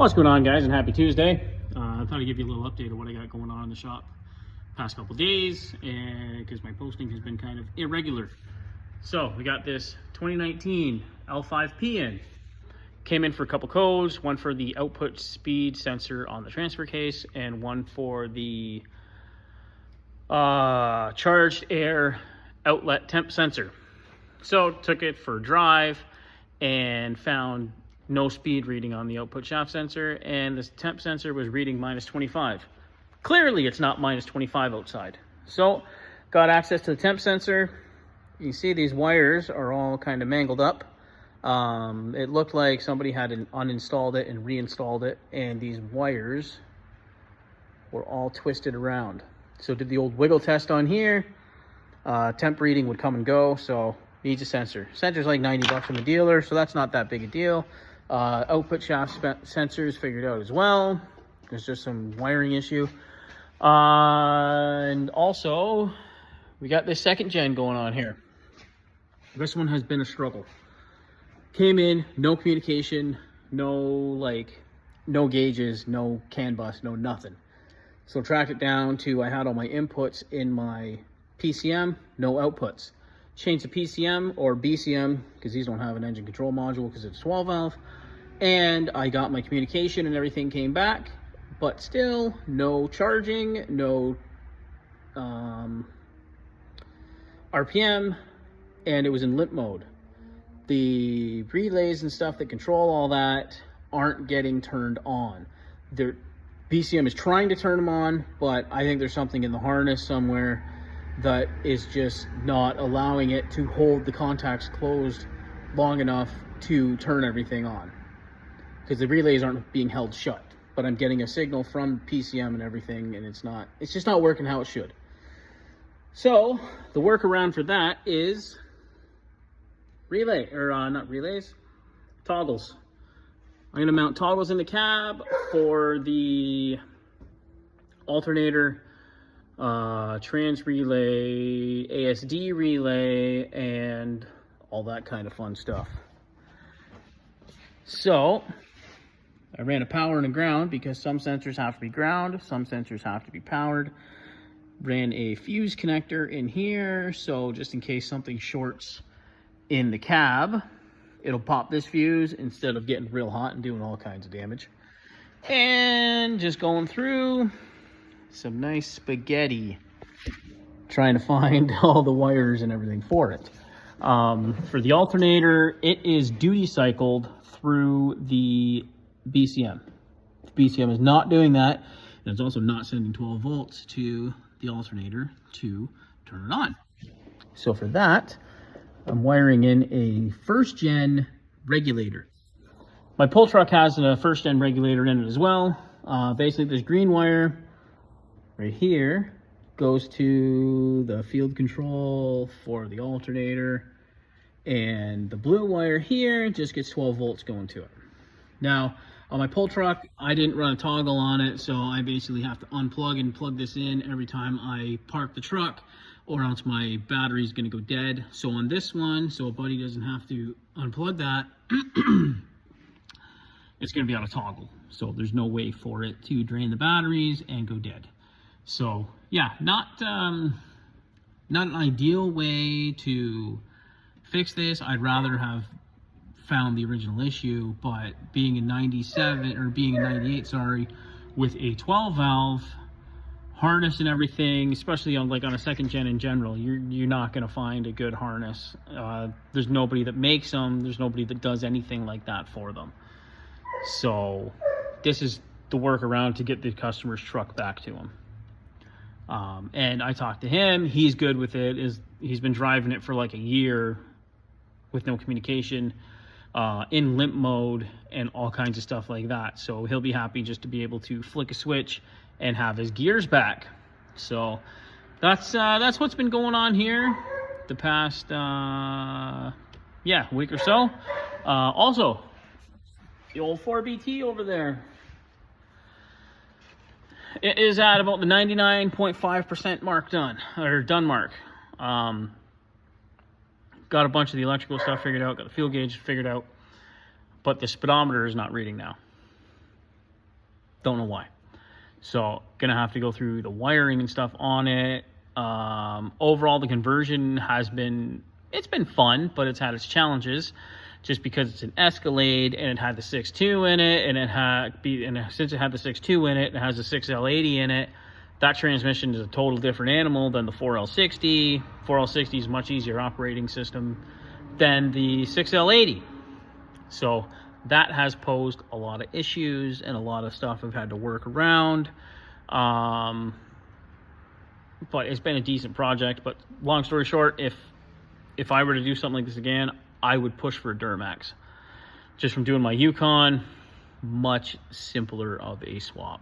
What's going on, guys, and happy Tuesday. I thought I'd give you a little update of what I got going on in the shop past couple days, and because my posting has been kind of irregular. So we got this 2019 L5P in. Came in for a couple codes, one for the output speed sensor on the transfer case and one for the charged air outlet temp sensor. So took it for a drive and found no speed reading on the output shaft sensor, and the temp sensor was reading -25. Clearly it's not -25 outside. So got access to the temp sensor. You see these wires are all kind of mangled up. It looked like somebody had uninstalled it and reinstalled it, and these wires were all twisted around. So did the old wiggle test on here. Temp reading would come and go, so needs a sensor. Sensor's like 90 bucks from the dealer, so that's not that big a deal. Output shaft sensors figured out as well. There's just some wiring issue. And also, we got this second gen going on here. This one has been a struggle. Came in, no communication, no gauges, no CAN bus, no nothing. So tracked it down to, I had all my inputs in my PCM, no outputs. Changed to PCM or BCM, because these don't have an engine control module because it's 12 valve. And I got my communication and everything came back, but still no charging, no RPM, and it was in limp mode. The relays and stuff that control all that aren't getting turned on. Their BCM is trying to turn them on, but I think there's something in the harness somewhere that is just not allowing it to hold the contacts closed long enough to turn everything on, because the relays aren't being held shut. But I'm getting a signal from PCM and everything, and it's just not working how it should. So the workaround for that is toggles. I'm gonna mount toggles in the cab for the alternator, trans relay, ASD relay, and all that kind of fun stuff. So I ran a power and a ground because some sensors have to be ground, some sensors have to be powered. Ran a fuse connector in here, so just in case something shorts in the cab, it'll pop this fuse instead of getting real hot and doing all kinds of damage. And just going through some nice spaghetti, trying to find all the wires and everything for it. For the alternator, it is duty cycled through the BCM. The BCM is not doing that, and it's also not sending 12 volts to the alternator to turn it on. So for that, I'm wiring in a first gen regulator. My pull truck has a first gen regulator in it as well. Basically this green wire right here goes to the field control for the alternator, and the blue wire here just gets 12 volts going to it. Now on my pull truck, I didn't run a toggle on it, so I basically have to unplug and plug this in every time I park the truck, or else my battery's gonna go dead. So on this one, so a buddy doesn't have to unplug that, it's gonna be on a toggle. So there's no way for it to drain the batteries and go dead. So yeah, not an ideal way to fix this. I'd rather have found the original issue, but being a 98, sorry, with a 12 valve harness and everything, especially on a second gen in general, you're not going to find a good harness. There's nobody that makes them, there's nobody that does anything like that for them. So this is the workaround to get the customer's truck back to him. And I talked to him, he's good with it. He's been driving it for like a year with no communication, in limp mode and all kinds of stuff like that. So he'll be happy just to be able to flick a switch and have his gears back. So that's what's been going on here the past week or so. Also, the old 4BT over there, it is at about the 99.5% mark done mark. Got a bunch of the electrical stuff figured out, got the fuel gauge figured out, but the speedometer is not reading now. Don't know why. So gonna have to go through the wiring and stuff on it. Overall, the conversion it's been fun, but it's had its challenges, just because it's an Escalade and it had the 6.2 in it, and since it had the 6.2 in it, it has a 6L80 in it. That transmission is a total different animal than the 4L60. 4L60 is a much easier operating system than the 6L80. So that has posed a lot of issues and a lot of stuff I've had to work around. But it's been a decent project. But long story short, if I were to do something like this again, I would push for a Duramax. Just from doing my Yukon, much simpler of a swap.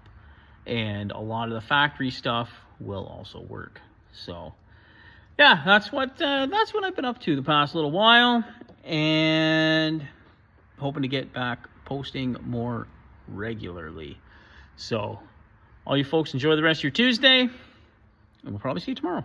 And a lot of the factory stuff will also work. So yeah, that's what I've been up to the past little while, and hoping to get back posting more regularly. So all you folks, enjoy the rest of your Tuesday, and we'll probably see you tomorrow.